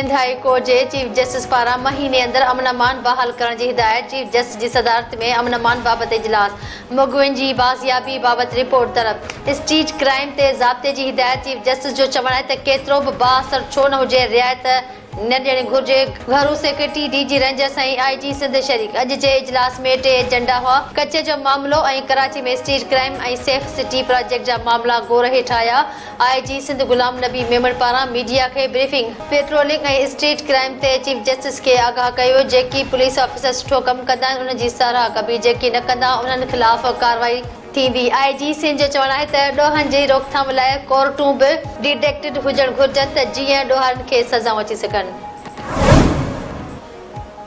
Sindh high court जे chief justice पारां महीने अंदर अमन अमान बहाल करण जी हिदायत। चीफ जस्टिस जी सदारत में अमन अमान बाबत इजलास। मुगुइन जी बाज़ियाबी बाबत रिपोर्ट तलब। स्ट्रीट क्राइम ते ज़ाब्ते जी हिदायत। चीफ जस्टिस जो चवण आहे त केतिरो बि बाअसर छो न हुजे रियायत न ॾियणी घुर्जे। घरू सेक्रेटरी डीजी रेंजर साईं आईजी सिंध शरीक। अॼु जे इजलास में 3 एजेंडा हुआ। कच्चे जो मामलो ऐं कराची में स्ट्रीट क्राइम ऐं सेफ सिटी प्रोजेक्ट जा मामला गौर हेठि आया। आईजी सिंध गुलाम नबी मेमण पारां मीडिया खे ब्रीफिंग। पेट्रोलिंग ऐं स्ट्रीट क्राइम ते चीफ जस्टिस खे आगाह कयो। जेकी पुलिस ऑफिसर सुठो कमु कंदा आहिनि उन जी साराह कबी। जेकी न कंदा उन्हनि खिलाफ़ कार्रवाई थींदी। आईजी सिंध जो चवण आहे त ॾोहनि जी रोकथाम लाइ कोर्टूं बि डिटेक्टेड हुजण घुर्जनि त जीअं ॾोहनि खे सज़ाऊं अची सघनि।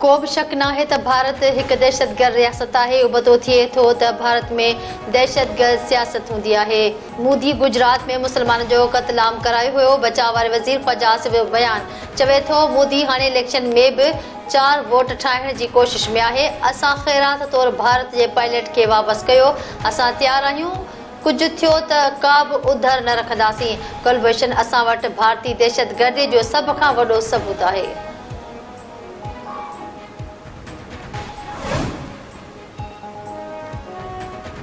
को बि शक नाहे त भारत हिकु दहशतगर्द रियासत आहे। उबतो थिए थो त भारत में दहशतगर्द सियासत हूंदी आहे। मोदी गुजरात में मुसलमान जो क़त्ल आम करायो हुयो। बचाव वारे वज़ीर ख्वाजा आसिफ जो बयान चवे थो मोदी हाणे इलेक्शन में बि 4 वोट ठाहिण जी कोशिश में आहे। असां ख़ैरात तौरु भारत जे पायलट खे वापसि कयो। असां तयारु आहियूं। कुझु थियो त का बि उधर न रखंदासीं। कुलभूषण असां वटि भारतीय दहशतगर्दी जो सभ खां वॾो सबूत आहे।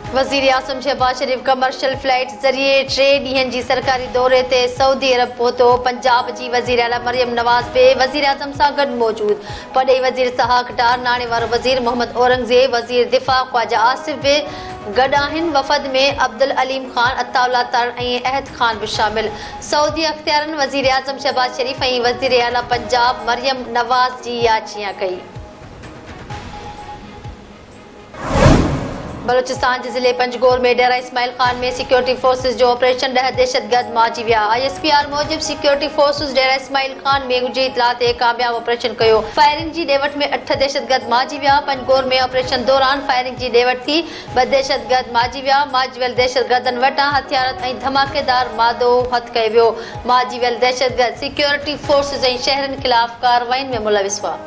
वज़ीर आज़म शहबाज शरीफ कमर्शियल फ्लाइट ज़रिए 3 ॾींहनि जी सरकारी दौरे ते सऊदी अरब पहुतो। पंजाब जी वज़ीर आला मरियम नवाज़ बि वज़ीर आज़म सां गॾु मौजूद। पॾे वज़ीर इसहाक डार, नाणे वारो वज़ीर मोहम्मद औरंगज़ेब, वज़ीर दिफ़ा ख्वाजा आसिफ बि गॾु आहिनि। वफ़द में अब्दुल अलीम ख़ान, अताउल्ला तर ऐं अहद ख़ान बि शामिल। सऊदी अख़्तियारनि वज़ीर आज़म शहबाज शरीफ ऐं वज़ीर आला पंजाब मरियम नवाज़ जी याचिया कई। बलूचिस्तान जे ज़िले पंजगोर में डेरा इस्माइल खान में सिक्योरिटी फोर्सेस जो ऑपरेशन 10 दहशतगर्द मारिजी विया। ISPR मूजिब सिक्योरिटी फोर्सेस डेरा इस्माइल खान में गुझी इतला ते कामयाब ऑपरेशन कयो। फायरिंग जी ॾेवट में 8 दहशतगर्द मारिजी विया। पंजगोर में ऑपरेशन दौरान फायरिंग जी ॾेवट थी। 2 दहशतगर्द मारिजी विया। मारिजी वियल दहशतगर्दनि वटां हथियार ऐं धमाकेदार मादो हथ कयो वियो। मारिजी वियल दहशतगर्द सिक्योरिटी फोर्सेस ऐं शहरनि ख़िलाफ़ कार्रवाइनि में मुलविस हुआ।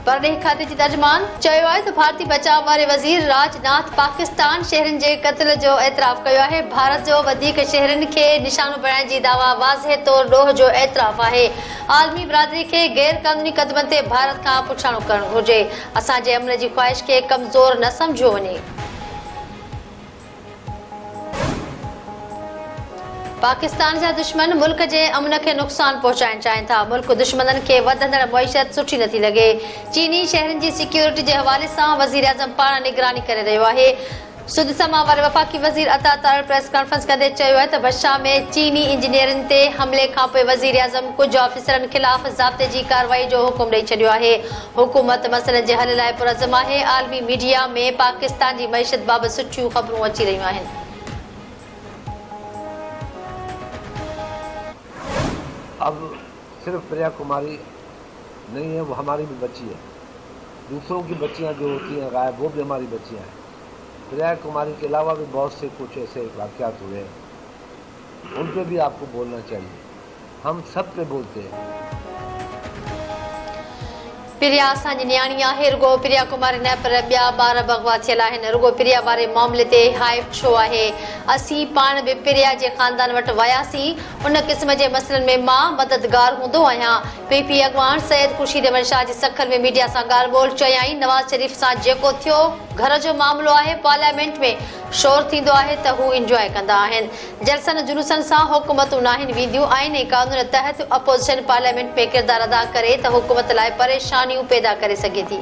परॾेह खाते जी तर्जुमान चयो आहे त भारतीय बचाव वारे वज़ीर राजनाथ पाकिस्तान शहरनि जे क़त्ल जो एतिराफ़ कयो आहे। भारत जो वधीक शहरनि खे निशानो बणाइण जी दावा वाज़िह तौरु ॾोह जो एतिराफ़ आहे। आलमी बिरादरी खे गैर क़ानूनी क़दमनि ते भारत खां पुछाणो करणु घुर्जे। असांजे अमन जी ख़्वाहिश खे कमज़ोर न सम्झो वञे। पाकिस्तान जा दुश्मन मुल्क जे अमन खे नुक़सान पहुचाइण चाहिनि था। मुल्क दुश्मननि खे वधंदड़ मईशत सुठी नथी लॻे। चीनी शहरनि जी सिक्योरिटी जे हवाले सां वज़ीर आज़म पारां निगरानी करे रहियो आहे। सुदसमा वारे वफ़ाक़ी वज़ीर अता तार प्रेस कॉन्फ्रेंस कंदे चयो आहे त बदशाह में चीनी इंजीनियरनि ते हमले खां पोइ वज़ीर आज़म कुझु ऑफिसरनि ख़िलाफ़ ज़ाब्ते जी कार्रवाई जो हुकुम ॾेई छॾियो आहे। हुकूमत मसइलनि जे हल लाइ पुरज़म आहे। आलमी मीडिया में पाकिस्तान जी मईशत बाबति सुठियूं ख़बरूं अची रहियूं आहिनि। अब सिर्फ प्रिया कुमारी नहीं है, वो हमारी भी बच्ची है। दूसरों की बच्चियां जो होती हैं गायब, वो भी हमारी बच्चियां हैं। प्रिया कुमारी के अलावा भी बहुत से कुछ ऐसे वाक़यात हुए हैं, उन पे भी आपको बोलना चाहिए। हम सब पे बोलते हैं। प्रिया असांजी न्याणी आहे। रुगो प्रिया कुमारी न पर ॿिया ॿार बगवा थियल आहिनि। रुगो प्रिया वारे मामले ते हाइप छो आहे? असीं पाण बि प्रिया जे ख़ानदान वटि वियासीं। उन क़िस्म जे मसइलनि में मां मददगार हूंदो आहियां। PP अॻवान सैयद खुर्शीद अहमद शाह जी सखर में मीडिया सां ॻाल्हि ॿोल चयाईं नवाज़ शरीफ सां जेको थियो घर जो मामलो आहे। पार्लियामेंट में शोर थींदो आहे त हू इंजॉय कंदा आहिनि। जलसनि जुलूसनि सां हुकूमतूं नाहिनि वेंदियूं आहिनि। कानून तहत अपोज़िशन पार्लियामेंट में किरदार अदा करे त हुकूमत लाइ परेशानियूं पैदा करे सघे थी।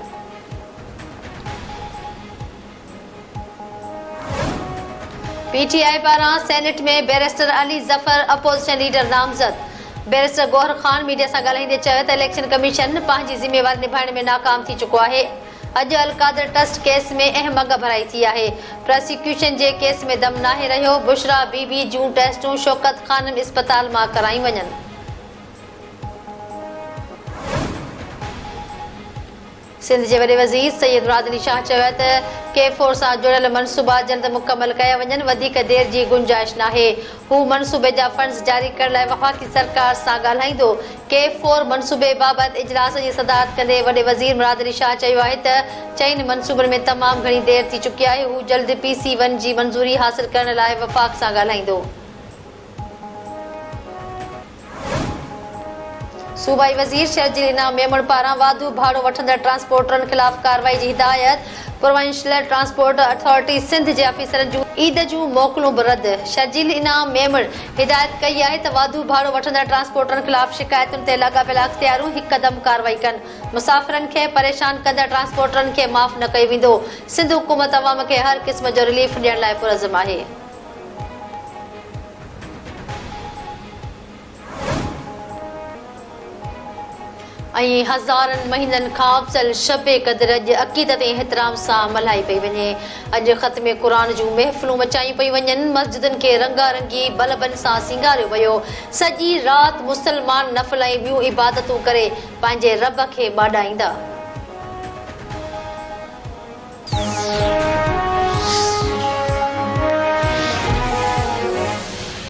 PTI पारां सेनेट में barrister Ali Zafar opposition leader नामज़द। बैरिस्टर गौहर ख़ान मीडिया सां ॻाल्हाईंदे चयो त इलेक्शन कमीशन पंहिंजी ज़िम्मेवारी निभाइण में नाकाम थी चुको आहे। अॼु अलकादर ट्रस्ट केस में अहम अॻ भराई थी आहे। प्रोसिक्यूशन जे केस में दम नाहे रहियो। बुशरा बीबी जूं टेस्टूं शौकत ख़ानम इस्पताल मां कराई वञनि। सिंध जे वॾे वज़ीर सैयद मुराद अली शाह चयो त K4 सां जुड़ियल मनसूबा जल्द मुकमल कया वञनि। वधीक देर जी गुंजाइश नाहे। हू मनसूबे जा फंड्स जारी करण लाइ वफ़ाक़ी सरकार सां ॻाल्हाईंदो। K4 मनसूबे बाबति इजलास जी सदारत कंदे वॾे वज़ीर मुराद अली शाह चयो आहे त चइनि मनसूबनि में तमामु घणी देर थी चुकी आहे। हू जल्द PC1 जी मंज़ूरी हासिल करण लाइ वफ़ाक़ सां ॻाल्हाईंदो। सूबाई वज़ीर शर्जील इनाम मेमण पारां वाधू भाड़ो वठंदड़ ट्रांसपोर्टरनि ख़िलाफ़ कार्रवाई जी हिदायत। प्रोविंशियल ट्रांसपोर्ट अथॉरिटी सिंध जे अफ़ीसरनि जूं ईद जूं मोकलूं बि रद्द। शर्जील इनाम मेमण हिदायत कई आहे त वाधू भाड़ो वठंदड़ ट्रांसपोर्टरनि ख़िलाफ़ शिकायतुनि ते लाॻापियल अख़्तियारूं हिकदम कार्रवाई कनि। मुसाफ़िरनि खे परेशान कंदड़ ट्रांसपोर्टरनि खे माफ़ न कयो वेंदो। सिंध हुकूमत अवाम खे हर क़िस्म जो रिलीफ ॾियण लाइ पुरज़म आहे। हज़ारनि महीननि खां अफ़ज़ल शबे क़द्र अॼु अक़ीदत ऐं एहतराम सां मल्हाई पई वञे। अॼु ख़त्मे क़ुरान जूं महफ़िलूं मचायूं पई वञनि। मस्जिदनि खे रंगारंगी बल्बनि सां सिंगारियो वियो। सॼी राति मुस्लमान नफ़िल ऐं ॿियूं इबादतूं करे पंहिंजे रब खे ॿाॾाईंदा।